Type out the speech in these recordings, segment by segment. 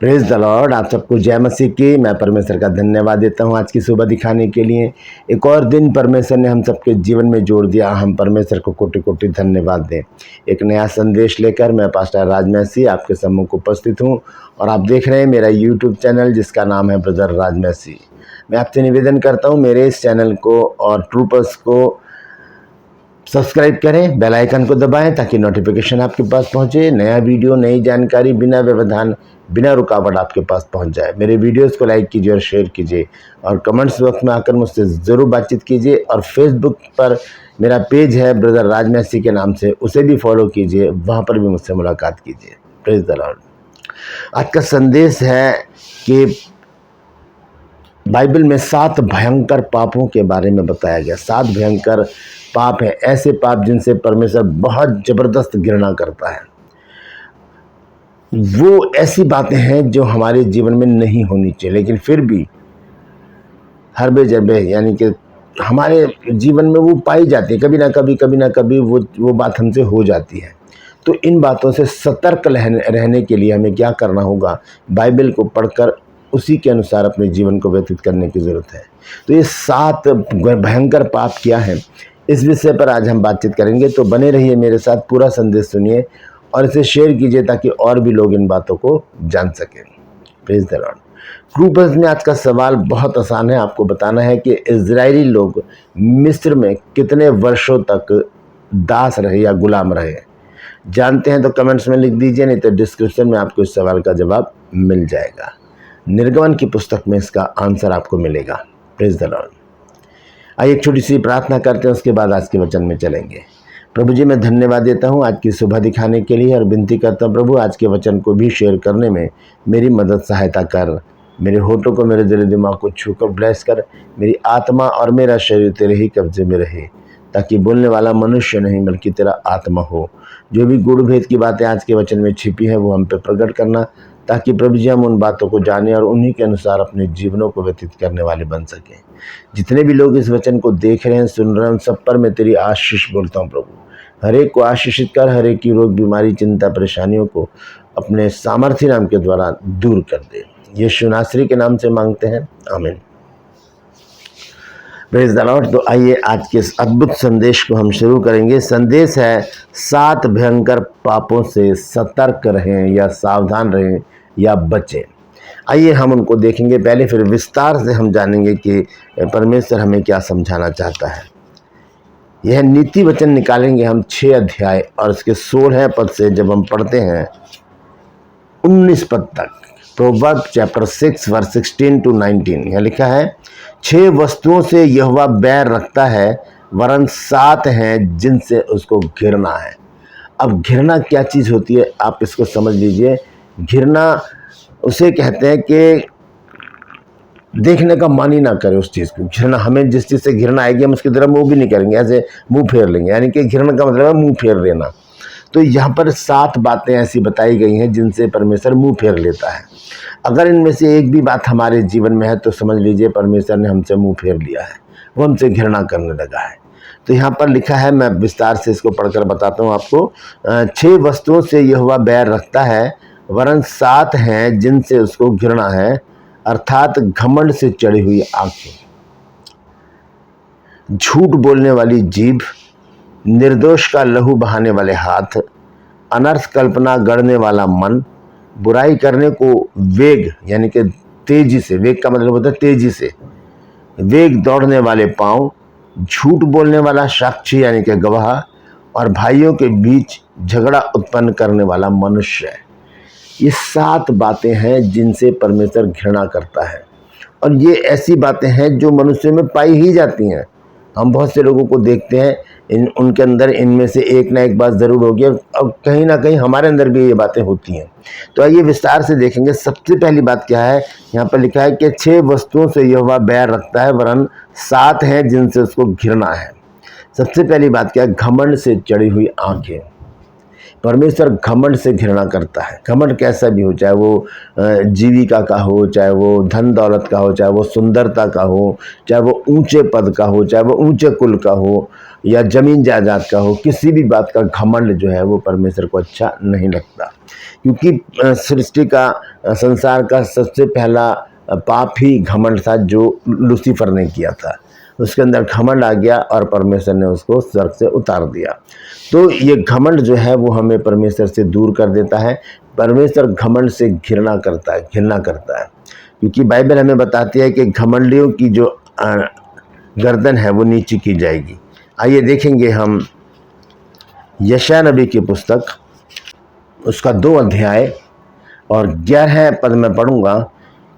Praise the Lord. आप सबको जय मसीह की। मैं परमेश्वर का धन्यवाद देता हूं आज की सुबह दिखाने के लिए। एक और दिन परमेश्वर ने हम सबके जीवन में जोड़ दिया। हम परमेश्वर को कोटि कोटि धन्यवाद दें। एक नया संदेश लेकर मैं पास्टर राज मैसी आपके सम्मुख उपस्थित हूं और आप देख रहे हैं मेरा यूट्यूब चैनल जिसका नाम है ब्रदर राज मैसी। मैं आपसे निवेदन करता हूँ मेरे इस चैनल को और ट्रूपर्स को सब्सक्राइब करें, बेल आइकन को दबाएं ताकि नोटिफिकेशन आपके पास पहुंचे। नया वीडियो, नई जानकारी बिना व्यवधान, बिना रुकावट आपके पास पहुंच जाए। मेरे वीडियोस को लाइक कीजिए और शेयर कीजिए और कमेंट्स बॉक्स में आकर मुझसे ज़रूर बातचीत कीजिए। और फेसबुक पर मेरा पेज है ब्रदर राज मैसी के नाम से, उसे भी फॉलो कीजिए, वहाँ पर भी मुझसे मुलाकात कीजिए। Praise the Lord. आज का संदेश है कि बाइबल में 7 भयंकर पापों के बारे में बताया गया। 7 भयंकर पाप है, ऐसे पाप जिनसे परमेश्वर बहुत जबरदस्त घृणा करता है। वो ऐसी बातें हैं जो हमारे जीवन में नहीं होनी चाहिए, लेकिन फिर भी हर बेजबे यानी कि हमारे जीवन में वो पाई जाती है। कभी ना कभी वो बात हमसे हो जाती है। तो इन बातों से सतर्क रहने के लिए हमें क्या करना होगा? बाइबल को पढ़कर उसी के अनुसार अपने जीवन को व्यतीत करने की ज़रूरत है। तो ये 7 भयंकर पाप क्या हैं, इस विषय पर आज हम बातचीत करेंगे। तो बने रहिए मेरे साथ, पूरा संदेश सुनिए और इसे शेयर कीजिए ताकि और भी लोग इन बातों को जान सकें। Praise the Lord. ट्रूपर्स में आज का सवाल बहुत आसान है। आपको बताना है कि इजरायली लोग मिस्र में कितने वर्षों तक दास रहे या गुलाम रहे। जानते हैं तो कमेंट्स में लिख दीजिए, नहीं तो डिस्क्रिप्शन में आपको इस सवाल का जवाब मिल जाएगा। निर्गमन की पुस्तक में इसका आंसर आपको मिलेगा। Praise the Lord. आइए एक छोटी सी प्रार्थना करते हैं, उसके बाद आज के वचन में चलेंगे। प्रभु जी, मैं धन्यवाद देता हूँ आज की सुबह दिखाने के लिए और विनती करता हूँ प्रभु आज के वचन को भी शेयर करने में मेरी मदद सहायता कर। मेरे होठों को, मेरे दिल दिमाग को छूकर ब्लेस कर। मेरी आत्मा और मेरा शरीर तेरे ही कब्जे में रहे, ताकि बोलने वाला मनुष्य नहीं बल्कि तेरा आत्मा हो। जो भी गुड़ भेद की बातें आज के वचन में छिपी है वो हम पे प्रकट करना, ताकि प्रभु जी हम उन बातों को जाने और उन्हीं के अनुसार अपने जीवनों को व्यतीत करने वाले बन सकें। जितने भी लोग इस वचन को देख रहे हैं, सुन रहे हैं, उन सब पर मैं तेरी आशीष बोलता हूँ प्रभु। हर एक को आशीषित कर, हर एक की रोग, बीमारी, चिंता, परेशानियों को अपने सामर्थ्य नाम के द्वारा दूर कर दे। यीशु नासरी के नाम से मांगते हैं, आमीन। Praise the Lord. तो आइए आज के इस अद्भुत संदेश को हम शुरू करेंगे। संदेश है 7 भयंकर पापों से सतर्क रहें या सावधान रहें या बचें। आइए हम उनको देखेंगे। पहले फिर विस्तार से हम जानेंगे कि परमेश्वर हमें क्या समझाना चाहता है। यह नीति वचन निकालेंगे हम 6 अध्याय और उसके 16 पद से जब हम पढ़ते हैं 19 पद तक। प्रोवर्ब चैप्टर 6 वर्स 16 to 19 यह लिखा है, 6 वस्तुओं से यहोवा बैर रखता है, वरन 7 हैं जिनसे उसको घृणा है। अब घृणा क्या चीज़ होती है आप इसको समझ लीजिए। घृणा उसे कहते हैं कि देखने का मन ही ना करे उस चीज़ को। घृणा, हमें जिस चीज़ से घृणा आएगी हम उसकी तरफ मुंह भी नहीं करेंगे, ऐसे मुंह फेर लेंगे। यानी कि घृणा का मतलब है मुंह फेर लेना। तो यहाँ पर 7 बातें ऐसी बताई गई हैं जिनसे परमेश्वर मुंह फेर लेता है। अगर इनमें से एक भी बात हमारे जीवन में है तो समझ लीजिए परमेश्वर ने हमसे मुंह फेर लिया है, वो हमसे घृणा करने लगा है। तो यहाँ पर लिखा है, मैं विस्तार से इसको पढ़कर बताता हूँ आपको। 6 वस्तुओं से यहोवा बैर रखता है, वरन 7 हैं जिनसे उसको घृणा है, अर्थात घमंड से चढ़ी हुई आंखें, झूठ बोलने वाली जीभ, निर्दोष का लहू बहाने वाले हाथ, अनर्थ कल्पना गढ़ने वाला मन, बुराई करने को वेग यानी कि तेजी से, वेग का मतलब होता है तेजी से, वेग दौड़ने वाले पांव, झूठ बोलने वाला साक्षी यानी कि गवाह, और भाइयों के बीच झगड़ा उत्पन्न करने वाला मनुष्य है। ये 7 बातें हैं जिनसे परमेश्वर घृणा करता है और ये ऐसी बातें हैं जो मनुष्य में पाई ही जाती हैं। हम बहुत से लोगों को देखते हैं, उनके अंदर इनमें से एक ना एक बात ज़रूर होगी और कहीं ना कहीं हमारे अंदर भी ये बातें होती हैं। तो आइए विस्तार से देखेंगे। सबसे पहली बात क्या है, यहाँ पर लिखा है कि 6 वस्तुओं से यहोवा बैर रखता है, वरन 7 हैं जिनसे उसको घृणा है। सबसे पहली बात क्या है, घमंड से चढ़ी हुई आंखें। परमेश्वर घमंड से घृणा करता है। घमंड कैसा भी हो, चाहे वो जीविका का हो, चाहे वो धन दौलत का हो, चाहे वो सुंदरता का हो, चाहे वो ऊंचे पद का हो, चाहे वो ऊंचे कुल का हो या जमीन जायदाद का हो, किसी भी बात का घमंड जो है वो परमेश्वर को अच्छा नहीं लगता। क्योंकि सृष्टि का, संसार का सबसे पहला पाप ही घमंड था जो लूसीफर ने किया था। उसके अंदर घमंड आ गया और परमेश्वर ने उसको स्वर्ग से उतार दिया। तो ये घमंड जो है वो हमें परमेश्वर से दूर कर देता है। परमेश्वर घमंड से घृणा करता है, क्योंकि बाइबल हमें बताती है कि घमंडियों की जो गर्दन है वो नीचे की जाएगी। आइए देखेंगे हम यशायाह नबी की पुस्तक, उसका 2 अध्याय और 11 पद में पढ़ूंगा।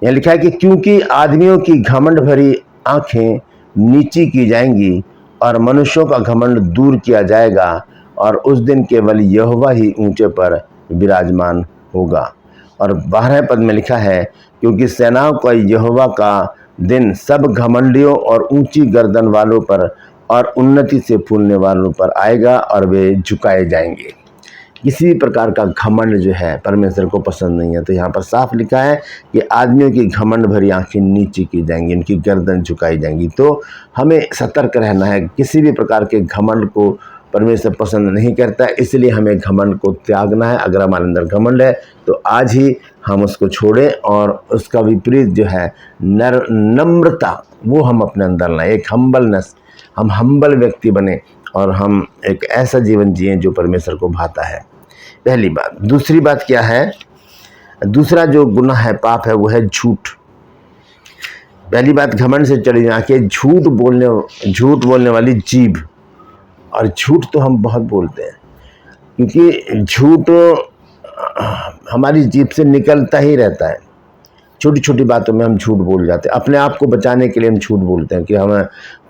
यहाँ लिखा है कि क्योंकि आदमियों की घमंड भरी आंखें नीची की जाएंगी और मनुष्यों का घमंड दूर किया जाएगा, और उस दिन केवल यहोवा ही ऊंचे पर विराजमान होगा। और 12 पद में लिखा है क्योंकि सेनाओं का यहोवा का दिन सब घमंडियों और ऊंची गर्दन वालों पर और उन्नति से फूलने वालों पर आएगा और वे झुकाए जाएंगे। किसी भी प्रकार का घमंड जो है परमेश्वर को पसंद नहीं है। तो यहाँ पर साफ लिखा है कि आदमियों की घमंड भरी आंखें नीचे की जाएंगी, उनकी गर्दन झुकाई जाएंगी। तो हमें सतर्क रहना है, किसी भी प्रकार के घमंड को परमेश्वर पसंद नहीं करता है, इसलिए हमें घमंड को त्यागना है। अगर हमारे अंदर घमंड है तो आज ही हम उसको छोड़ें और उसका विपरीत जो है नम्रता, वो हम अपने अंदर लाएं। एक हम्बलनेस, हम हम्बल व्यक्ति बने और हम एक ऐसा जीवन जिएं जो परमेश्वर को भाता है। पहली बात। दूसरी बात क्या है? दूसरा जो गुनाह है, पाप है, वो है झूठ। पहली बात, घमंड से चली आके झूठ बोलने वाली जीभ। और झूठ तो हम बहुत बोलते हैं, क्योंकि झूठ हमारी जीभ से निकलता ही रहता है। छोटी छोटी बातों में हम झूठ बोल जाते हैं। अपने आप को बचाने के लिए हम झूठ बोलते हैं कि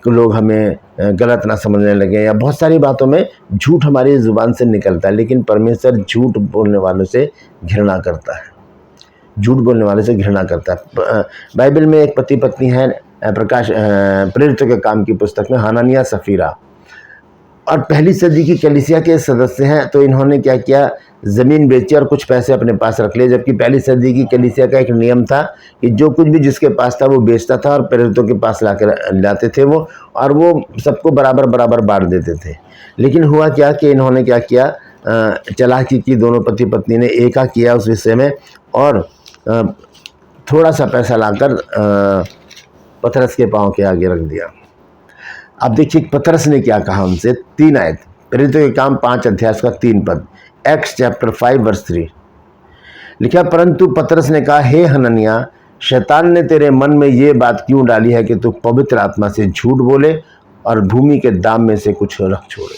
लोग हमें गलत ना समझने लगे, या बहुत सारी बातों में झूठ हमारी ज़ुबान से निकलता है। लेकिन परमेश्वर झूठ बोलने वालों से घृणा करता है, झूठ बोलने वाले से घृणा करता है। बाइबल में एक पति पत्नी है, प्रकाश प्रेरितों के काम की पुस्तक में, हनन्याह सफीरा, और पहली सदी की कलीसिया के सदस्य हैं। तो इन्होंने क्या किया, ज़मीन बेची और कुछ पैसे अपने पास रख लिए। जबकि पहली सदी की कलीसिया का एक नियम था कि जो कुछ भी जिसके पास था वो बेचता था और प्रेरितों के पास लाते थे वो, और वो सबको बराबर बराबर बांट देते थे। लेकिन हुआ क्या कि इन्होंने क्या किया, चालाकी की, दोनों पति पत्नी ने एका किया उस विषय में, और थोड़ा सा पैसा लाकर पतरस के पाँव के आगे रख दिया। अब देखिए पतरस ने क्या कहा उनसे। 3 आयत, प्रेरितों के काम 5 अध्याय का 3 पद, एक्स चैप्टर 5 वर्स 3 लिखा, परंतु पतरस ने कहा, हे हनन्याह, शैतान ने तेरे मन में ये बात क्यों डाली है कि तू पवित्र आत्मा से झूठ बोले और भूमि के दाम में से कुछ रख छोड़े।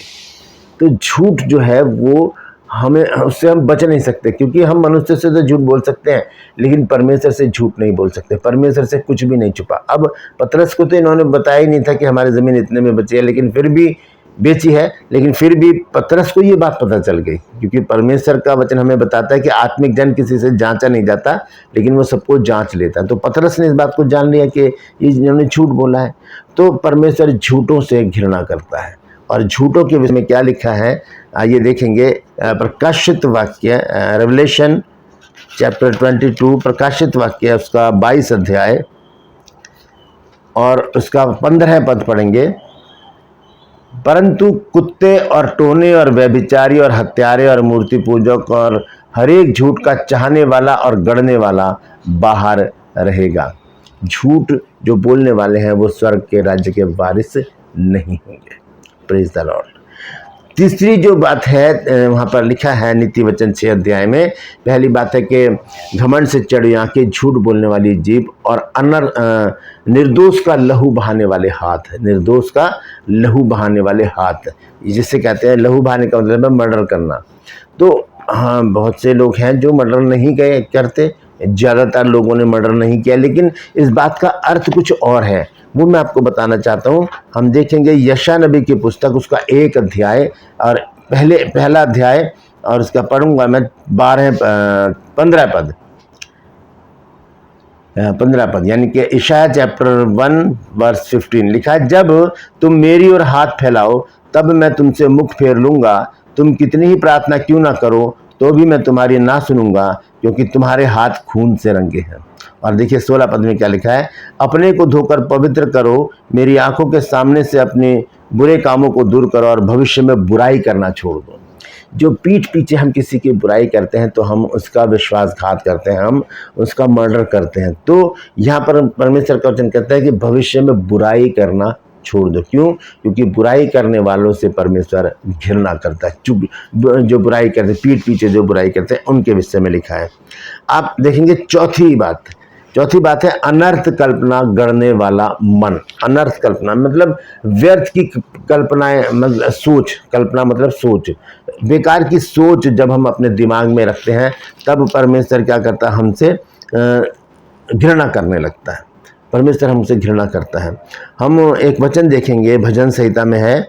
तो झूठ जो है वो हमें, उससे हम बच नहीं सकते, क्योंकि हम मनुष्य से तो झूठ बोल सकते हैं लेकिन परमेश्वर से झूठ नहीं बोल सकते। परमेश्वर से कुछ भी नहीं छुपा। अब पतरस को तो इन्होंने बताया ही नहीं था कि हमारी ज़मीन इतने में बची है, लेकिन फिर भी बेची है, लेकिन फिर भी पतरस को ये बात पता चल गई, क्योंकि परमेश्वर का वचन हमें बताता है कि आत्मिक जन किसी से जांचा नहीं जाता, लेकिन वो सबको जांच लेता है। तो पतरस ने इस बात को जान लिया कि ये इन्होंने झूठ बोला है। तो परमेश्वर झूठों से घृणा करता है। और झूठों के विषय में क्या लिखा है, आइए देखेंगे। प्रकाशित वाक्य, रेवलेशन चैप्टर 22, प्रकाशित वाक्य उसका 22 अध्याय और उसका 15 पद पढ़ेंगे। परंतु कुत्ते और टोने और व्यभिचारी और हत्यारे और मूर्ति पूजक और हरेक झूठ का चाहने वाला और गढ़ने वाला बाहर रहेगा। झूठ जो बोलने वाले हैं वो स्वर्ग के राज्य के वारिस नहीं होंगे। Praise the Lord. तीसरी जो बात है वहाँ पर लिखा है नीति वचन 6 अध्याय में, पहली बात है कि घमंड से चढ़ी आंखें, झूठ बोलने वाली जीभ और निर्दोष का लहू बहाने वाले हाथ। निर्दोष का लहू बहाने वाले हाथ, जिसे कहते हैं, लहू बहाने का मतलब है मर्डर करना। तो हाँ, बहुत से लोग हैं जो मर्डर नहीं करते, ज़्यादातर लोगों ने मर्डर नहीं किया, लेकिन इस बात का अर्थ कुछ और है, वो मैं आपको बताना चाहता हूँ। हम देखेंगे यशायाह नबी की पुस्तक, उसका 1 अध्याय और पहला अध्याय, और उसका पढ़ूंगा मैं 15 पद, यानी कि यशायाह चैप्टर 1 वर्स 15 लिखा है, जब तुम मेरी ओर हाथ फैलाओ तब मैं तुमसे मुख फेर लूंगा, तुम कितनी ही प्रार्थना क्यों ना करो तो भी मैं तुम्हारी ना सुनूंगा, क्योंकि तुम्हारे हाथ खून से रंगे हैं। और देखिए 16 पद में क्या लिखा है, अपने को धोकर पवित्र करो, मेरी आंखों के सामने से अपने बुरे कामों को दूर करो और भविष्य में बुराई करना छोड़ दो। जो पीठ पीछे हम किसी की बुराई करते हैं तो हम उसका विश्वासघात करते हैं, हम उसका मर्डर करते हैं। तो यहाँ पर परमेश्वर का वचन कहता है कि भविष्य में बुराई करना छोड़ दो। क्यों? क्योंकि बुराई करने वालों से परमेश्वर घृणा करता है। जो बुराई करते हैं, पीठ पीछे जो बुराई करते हैं, उनके विषय में लिखा है। आप देखेंगे चौथी बात है अनर्थ कल्पना गढ़ने वाला मन। अनर्थ कल्पना मतलब व्यर्थ की कल्पनाएं, मतलब सोच, कल्पना मतलब सोच, बेकार की सोच जब हम अपने दिमाग में रखते हैं तब परमेश्वर क्या करता है, हमसे घृणा करने लगता है। परमेश्वर हमसे घृणा करता है। हम एक वचन देखेंगे, भजन संहिता में है,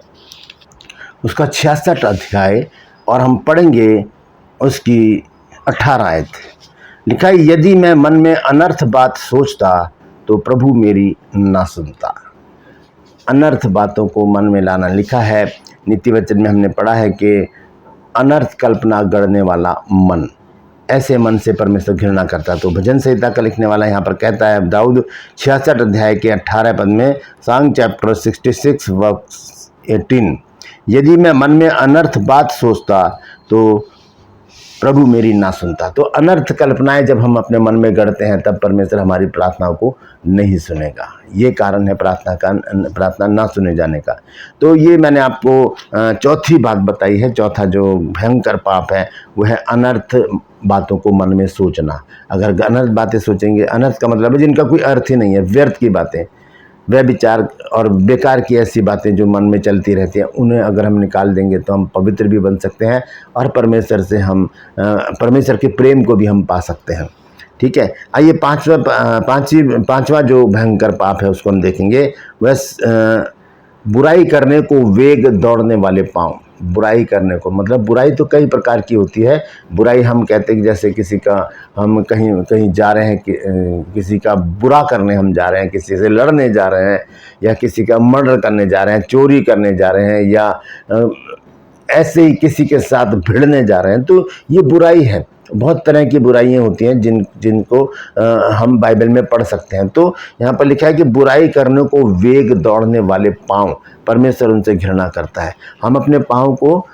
उसका 66 अध्याय, और हम पढ़ेंगे उसकी 18 आयत। लिखा है, यदि मैं मन में अनर्थ बात सोचता तो प्रभु मेरी ना सुनता। अनर्थ बातों को मन में लाना, लिखा है नीति वचन में हमने पढ़ा है कि अनर्थ कल्पना गढ़ने वाला मन, ऐसे मन से परमेश्वर घृणा करता। तो भजन संहिता का लिखने वाला यहाँ पर कहता है, दाऊद 66 अध्याय के 18 पद में, सॉन्ग चैप्टर 66 वर्स 18, यदि मैं मन में अनर्थ बात सोचता तो प्रभु मेरी ना सुनता। तो अनर्थ कल्पनाएं जब हम अपने मन में गढ़ते हैं तब परमेश्वर हमारी प्रार्थनाओं को नहीं सुनेगा। ये कारण है प्रार्थना ना सुने जाने का। तो ये मैंने आपको चौथी बात बताई है। चौथा जो भयंकर पाप है वो है अनर्थ बातों को मन में सोचना। अगर अनर्थ बातें सोचेंगे, अनर्थ का मतलब है जिनका कोई अर्थ ही नहीं है, व्यर्थ की बातें, वह विचार और बेकार की ऐसी बातें जो मन में चलती रहती हैं, उन्हें अगर हम निकाल देंगे तो हम पवित्र भी बन सकते हैं और परमेश्वर से हम परमेश्वर के प्रेम को भी हम पा सकते हैं। ठीक है, आइए पांचवा जो भयंकर पाप है उसको हम देखेंगे। वह बुराई करने को वेग दौड़ने वाले पाँव। बुराई करने को मतलब बुराई तो कई प्रकार की होती है। बुराई हम कहते हैं कि जैसे किसी का, हम कहीं जा रहे हैं, किसी का बुरा करने हम जा रहे हैं, किसी से लड़ने जा रहे हैं, या किसी का मर्डर करने जा रहे हैं, चोरी करने जा रहे हैं, या ऐसे ही किसी के साथ भिड़ने जा रहे हैं, तो ये बुराई है। बहुत तरह की बुराइयां होती हैं जिनको हम बाइबल में पढ़ सकते हैं। तो यहाँ पर लिखा है कि बुराई करने को वेग दौड़ने वाले पाँव, परमेश्वर उनसे घृणा करता है। हम अपने पाँव को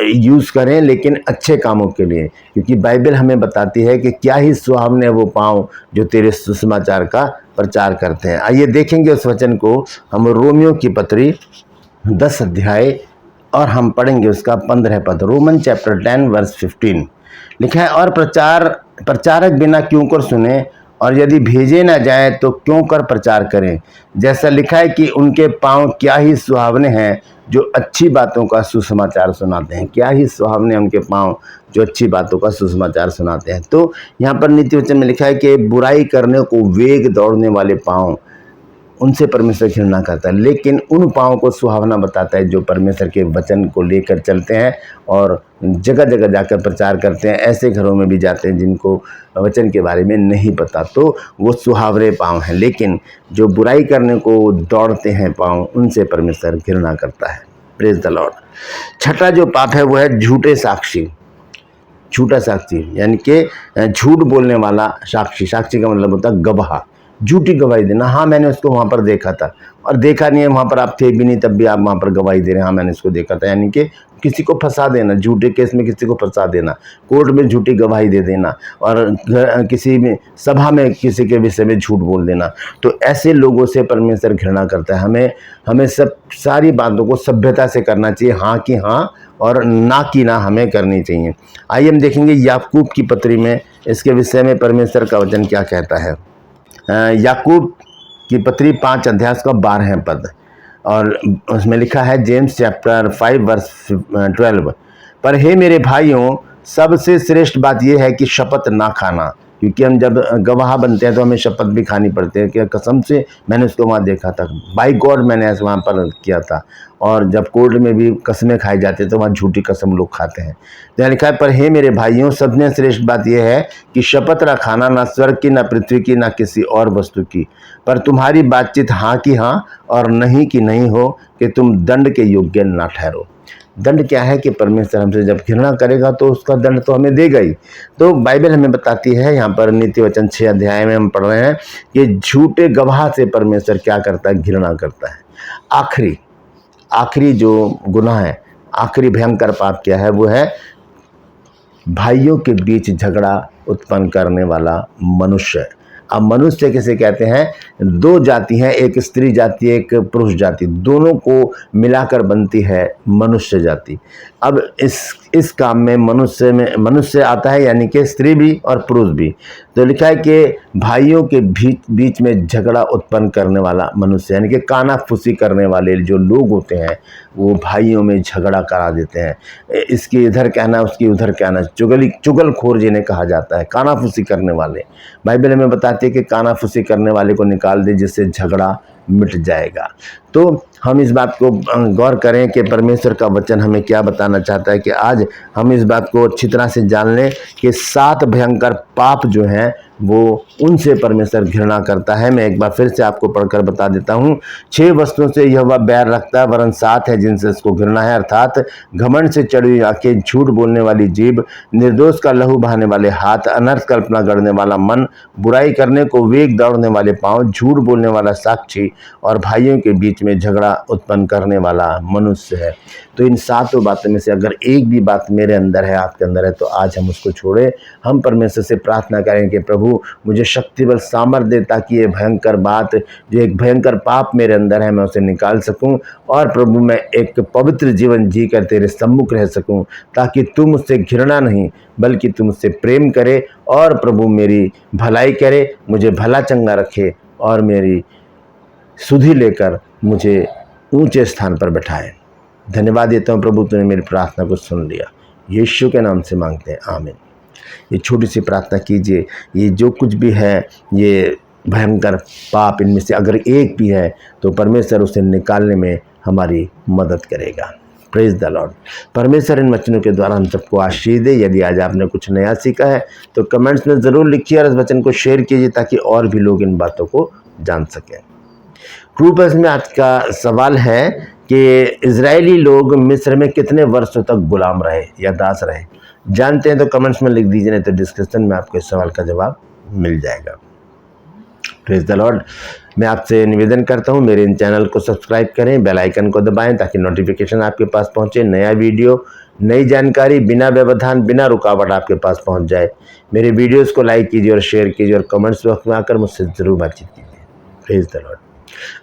यूज़ करें लेकिन अच्छे कामों के लिए, क्योंकि बाइबल हमें बताती है कि क्या ही सुहावने वो पाँव जो तेरे सुसमाचार का प्रचार करते हैं। आइए देखेंगे उस वचन को हम, रोमियो की पत्री 10 अध्याय, और हम पढ़ेंगे उसका 15 पद। रोमन चैप्टर 10 वर्स 15 लिखा है, और प्रचारक बिना क्यों कर सुने, और यदि भेजे ना जाए तो क्यों कर प्रचार करें। जैसा लिखा है कि उनके पांव क्या ही सुहावने हैं जो अच्छी बातों का सुसमाचार सुनाते हैं। क्या ही सुहावने उनके पांव जो अच्छी बातों का सुसमाचार सुनाते हैं। तो यहाँ पर नीति वचन में लिखा है कि बुराई करने को वेग दौड़ने वाले पांव, उनसे परमेश्वर घृणा करता है, लेकिन उन पाँव को सुहावना बताता है जो परमेश्वर के वचन को लेकर चलते हैं और जगह जगह जाकर प्रचार करते हैं। ऐसे घरों में भी जाते हैं जिनको वचन के बारे में नहीं पता, तो वो सुहावरे पाँव हैं। लेकिन जो बुराई करने को दौड़ते हैं पाँव, उनसे परमेश्वर घृणा करता है। Praise the Lord. छठा जो पाप है वो है झूठे साक्षी। झूठा साक्षी यानी कि झूठ बोलने वाला साक्षी। साक्षी का मतलब होता है गवाह, झूठी गवाही देना। हाँ मैंने उसको वहाँ पर देखा था, और देखा नहीं है वहाँ पर आप थे भी नहीं तब भी आप वहाँ पर गवाही दे रहे हैं, हाँ मैंने उसको देखा था। यानी कि किसी को फंसा देना, झूठे केस में किसी को फंसा देना, कोर्ट में झूठी गवाही दे देना, और किसी में सभा में किसी के विषय में झूठ बोल देना। तो ऐसे लोगों से परमेश्वर घृणा करता है। हमें सब सारी बातों को सभ्यता से करना चाहिए, हाँ की हाँ और ना की ना हमें करनी चाहिए। आइए हम देखेंगे याकूब की पत्री में इसके विषय में परमेश्वर का वचन क्या कहता है। याकूब की पत्री 5 अध्याय का 12 पद, और उसमें लिखा है जेम्स चैप्टर 5 वर्स 12, पर हे मेरे भाइयों, सबसे श्रेष्ठ बात यह है कि शपथ ना खाना। क्योंकि हम जब गवाह बनते हैं तो हमें शपथ भी खानी पड़ती है कि कसम से मैंने उसको वहाँ देखा था, बाई गॉड मैंने ऐसे वहाँ पर किया था। और जब कोर्ट में भी कसमें खाई जाती है तो वहाँ झूठी कसम लोग खाते हैं। तो लिखा है, पर हे मेरे भाइयों, सबसे श्रेष्ठ बात यह है कि शपथ ना खाना, ना स्वर्ग की, ना पृथ्वी की, ना किसी और वस्तु की, पर तुम्हारी बातचीत हाँ की हाँ और नहीं की नहीं हो, कि तुम दंड के योग्य ना ठहरो। दंड क्या है कि परमेश्वर हमसे जब घृणा करेगा तो उसका दंड तो हमें देगा ही। तो बाइबल हमें बताती है, यहाँ पर नीति वचन 6 अध्याय में हम पढ़ रहे हैं कि झूठे गवाह से परमेश्वर क्या करता है, घृणा करता है। आखिरी जो गुनाह है, आखिरी भयंकर पाप क्या है, वो है भाइयों के बीच झगड़ा उत्पन्न करने वाला मनुष्य। अब मनुष्य किसे कहते हैं? दो जाति हैं, एक स्त्री जाति एक पुरुष जाति, दोनों को मिलाकर बनती है मनुष्य जाति। अब इस काम में मनुष्य आता है, यानी कि स्त्री भी और पुरुष भी। तो लिखा है कि भाइयों के बीच में झगड़ा उत्पन्न करने वाला मनुष्य, यानी कि कानाफूसी करने वाले जो लोग होते हैं वो भाइयों में झगड़ा करा देते हैं। इसकी इधर कहना उसकी उधर कहना, चुगलखोर जिन्हें कहा जाता है, कानाफूसी करने वाले। बाइबल में बताती है कि कानाफूसी करने वाले को निकाल दे, जिससे झगड़ा मिट जाएगा। तो हम इस बात को गौर करें कि परमेश्वर का वचन हमें क्या बताना चाहता है, कि आज हम इस बात को अच्छी तरह से जान लें कि 7 भयंकर पाप जो हैं वो उनसे परमेश्वर घृणा करता है। मैं एक बार फिर से आपको पढ़कर बता देता हूँ। 6 वस्तुओं से यहोवा बैर रखता है, वरन 7 है जिनसे इसको घृणा है, अर्थात घमंड से चढ़ी हुई आंखें, झूठ बोलने वाली जीभ, निर्दोष का लहू बहाने वाले हाथ, अनर्थ कल्पना गढ़ने वाला मन, बुराई करने को वेग दौड़ने वाले पांव, झूठ बोलने वाला साक्षी और भाइयों के बीच में झगड़ा उत्पन्न करने वाला मनुष्य है। तो इन 7 बातों में से अगर एक भी बात मेरे अंदर है, आपके अंदर है, तो आज हम उसको छोड़े। हम परमेश्वर से प्रार्थना करें कि प्रभु मुझे शक्ति बल सामर्थ्य दे, ताकि ये भयंकर बात, जो एक भयंकर पाप मेरे अंदर है, मैं उसे निकाल सकूं, और प्रभु मैं एक पवित्र जीवन जीकर तेरे सम्मुख रह सकूं, ताकि तू मुझसे घृणा नहीं बल्कि तू मुझसे प्रेम करे, और प्रभु मेरी भलाई करे, मुझे भला चंगा रखे, और मेरी सुधि लेकर मुझे ऊंचे स्थान पर बैठाए। धन्यवाद देता हूँ प्रभु, तूने मेरी प्रार्थना को सुन लिया। यीशु के नाम से मांगते हैं, आमीन। ये छोटी सी प्रार्थना कीजिए। ये जो कुछ भी है, ये भयंकर पाप, इनमें से अगर एक भी है तो परमेश्वर उसे निकालने में हमारी मदद करेगा। Praise the Lord. परमेश्वर इन वचनों के द्वारा हम सबको आशीष दे। यदि आज आपने कुछ नया सीखा है तो कमेंट्स में ज़रूर लिखिए और इस वचन को शेयर कीजिए, ताकि और भी लोग इन बातों को जान सकें। ट्रू पर्स में आज का सवाल है कि इजरायली लोग मिस्र में कितने वर्षों तक गुलाम रहे या दास रहे? जानते हैं तो कमेंट्स में लिख दीजिए, नहीं तो डिस्क्रिप्शन में आपको इस सवाल का जवाब मिल जाएगा। Praise the Lord. मैं आपसे निवेदन करता हूं, मेरे इन चैनल को सब्सक्राइब करें, बेल आइकन को दबाएं, ताकि नोटिफिकेशन आपके पास पहुंचे, नया वीडियो, नई जानकारी बिना व्यवधान बिना रुकावट आपके पास पहुंच जाए। मेरे वीडियोस को लाइक कीजिए और शेयर कीजिए, और कमेंट्स बॉक्स में आकर मुझसे ज़रूर बातचीत कीजिए। Praise the Lord.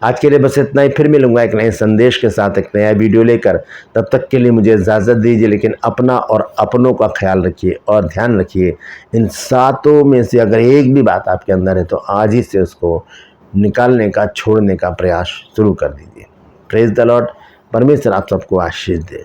आज के लिए बस इतना ही। फिर मिलूंगा एक नए संदेश के साथ, एक नया वीडियो लेकर। तब तक के लिए मुझे इजाज़त दीजिए, लेकिन अपना और अपनों का ख्याल रखिए और ध्यान रखिए। इन 7 में से अगर एक भी बात आपके अंदर है तो आज ही से उसको निकालने का, छोड़ने का प्रयास शुरू कर दीजिए। Praise the Lord. परमेश्वर आप सबको आशीष दे।